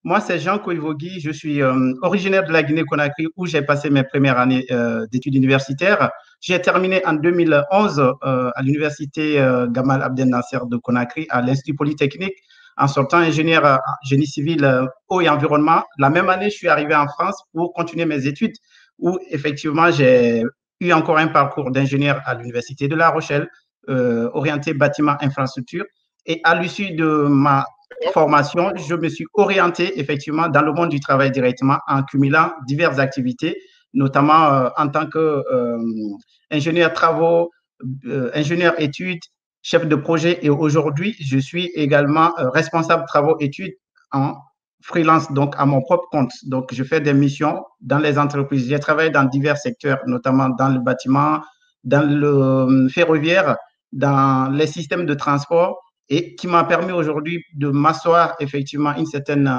Moi, c'est Jean Koivogi. Je suis originaire de la Guinée-Conakry où j'ai passé mes premières années d'études universitaires. J'ai terminé en 2011 à l'université Gamal Abdel Nasser de Conakry, à l'Institut Polytechnique, en sortant ingénieur génie civil eau et environnement. La même année, je suis arrivé en France pour continuer mes études où effectivement j'ai eu encore un parcours d'ingénieur à l'université de La Rochelle, orienté bâtiment infrastructure. Et à l'issue de ma formation, je me suis orienté effectivement dans le monde du travail directement en cumulant diverses activités, notamment en tant qu'ingénieur travaux, ingénieur études, chef de projet. Et aujourd'hui, je suis également responsable travaux études en freelance, donc à mon propre compte. Donc, je fais des missions dans les entreprises. J'ai travaillé dans divers secteurs, notamment dans le bâtiment, dans le ferroviaire, dans les systèmes de transport et qui m'a permis aujourd'hui de m'asseoir effectivement une certaine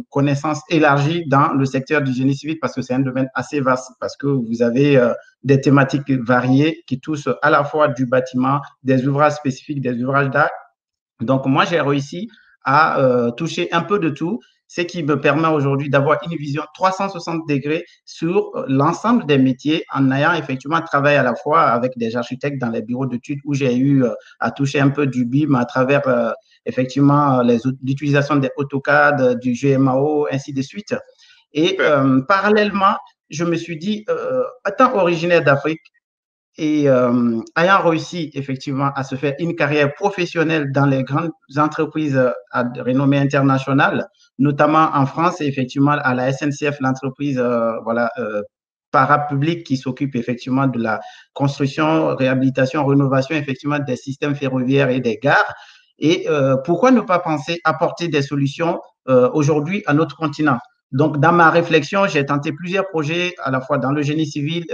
connaissance élargie dans le secteur du génie civil parce que c'est un domaine assez vaste, parce que vous avez des thématiques variées qui touchent à la fois du bâtiment, des ouvrages spécifiques, des ouvrages d'art. Donc moi, j'ai réussi à toucher un peu de tout, ce qui me permet aujourd'hui d'avoir une vision 360 degrés sur l'ensemble des métiers en ayant effectivement travaillé à la fois avec des architectes dans les bureaux d'études où j'ai eu à toucher un peu du BIM à travers effectivement l'utilisation des AutoCAD, du GMAO, ainsi de suite. Et parallèlement, je me suis dit, étant originaire d'Afrique, et ayant réussi effectivement à se faire une carrière professionnelle dans les grandes entreprises à renommée internationale, notamment en France et effectivement à la SNCF, l'entreprise voilà, parapublique qui s'occupe effectivement de la construction, réhabilitation, rénovation effectivement des systèmes ferroviaires et des gares. Et pourquoi ne pas penser apporter des solutions aujourd'hui à notre continent? Donc, dans ma réflexion, j'ai tenté plusieurs projets, à la fois dans le génie civil,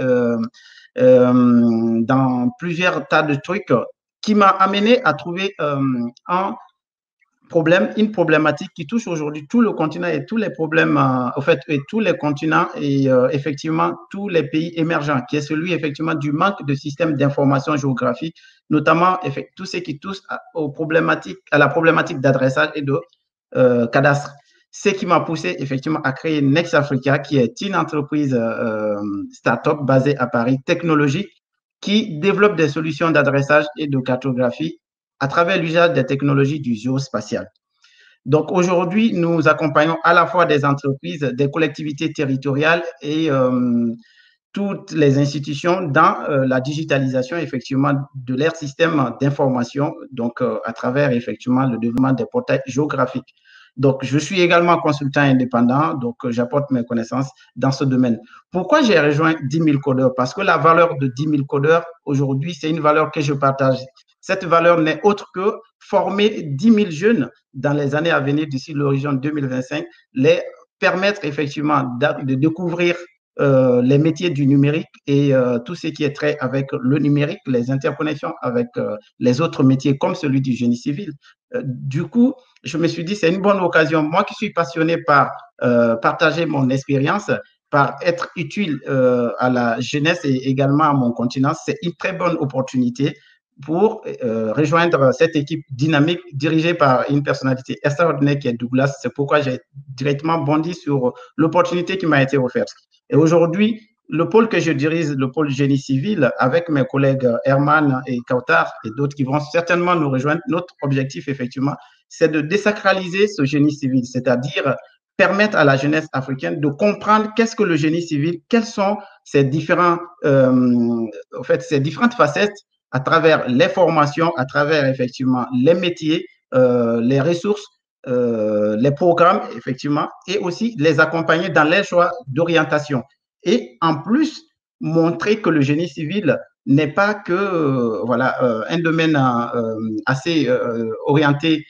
dans plusieurs tas de trucs qui m'a amené à trouver un problème, une problématique qui touche aujourd'hui tout le continent et tous les problèmes, au fait, et tous les continents et effectivement tous les pays émergents, qui est celui effectivement du manque de systèmes d'information géographique, notamment tout ce qui touche aux problématiques, à la problématique d'adressage et de cadastre. Ce qui m'a poussé effectivement à créer Next Africa, qui est une entreprise start-up basée à Paris, technologique, qui développe des solutions d'adressage et de cartographie à travers l'usage des technologies du géospatial. Donc aujourd'hui, nous accompagnons à la fois des entreprises, des collectivités territoriales et toutes les institutions dans la digitalisation effectivement de leur système d'information, donc à travers effectivement le développement des portails géographiques. Donc, je suis également consultant indépendant, donc j'apporte mes connaissances dans ce domaine. Pourquoi j'ai rejoint 10 000 codeurs? Parce que la valeur de 10 000 codeurs, aujourd'hui, c'est une valeur que je partage. Cette valeur n'est autre que former 10 000 jeunes dans les années à venir, d'ici l'horizon 2025, les permettre effectivement de découvrir les métiers du numérique et tout ce qui est trait avec le numérique, les interconnexions avec les autres métiers comme celui du génie civil. Du coup, je me suis dit, c'est une bonne occasion. Moi qui suis passionné par partager mon expérience, par être utile à la jeunesse et également à mon continent, c'est une très bonne opportunité pour rejoindre cette équipe dynamique dirigée par une personnalité extraordinaire qui est Douglas. C'est pourquoi j'ai directement bondi sur l'opportunité qui m'a été offerte. Et aujourd'hui, le pôle que je dirige, le pôle génie civil, avec mes collègues Herman et Kautar et d'autres qui vont certainement nous rejoindre, notre objectif, effectivement, c'est de désacraliser ce génie civil, c'est-à-dire permettre à la jeunesse africaine de comprendre qu'est-ce que le génie civil, quelles sont ces en fait, ces différentes facettes à travers les formations, à travers effectivement les métiers, les ressources, les programmes, effectivement, et aussi les accompagner dans les choix d'orientation. Et en plus, montrer que le génie civil n'est pas que voilà, un domaine assez orienté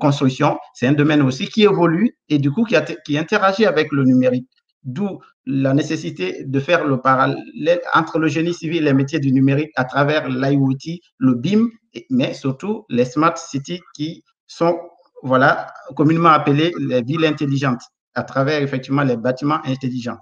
construction, c'est un domaine aussi qui évolue et du coup qui interagit avec le numérique. D'où la nécessité de faire le parallèle entre le génie civil et les métiers du numérique à travers l'IoT, le BIM, mais surtout les smart cities qui sont voilà, communément appelées les villes intelligentes à travers effectivement les bâtiments intelligents.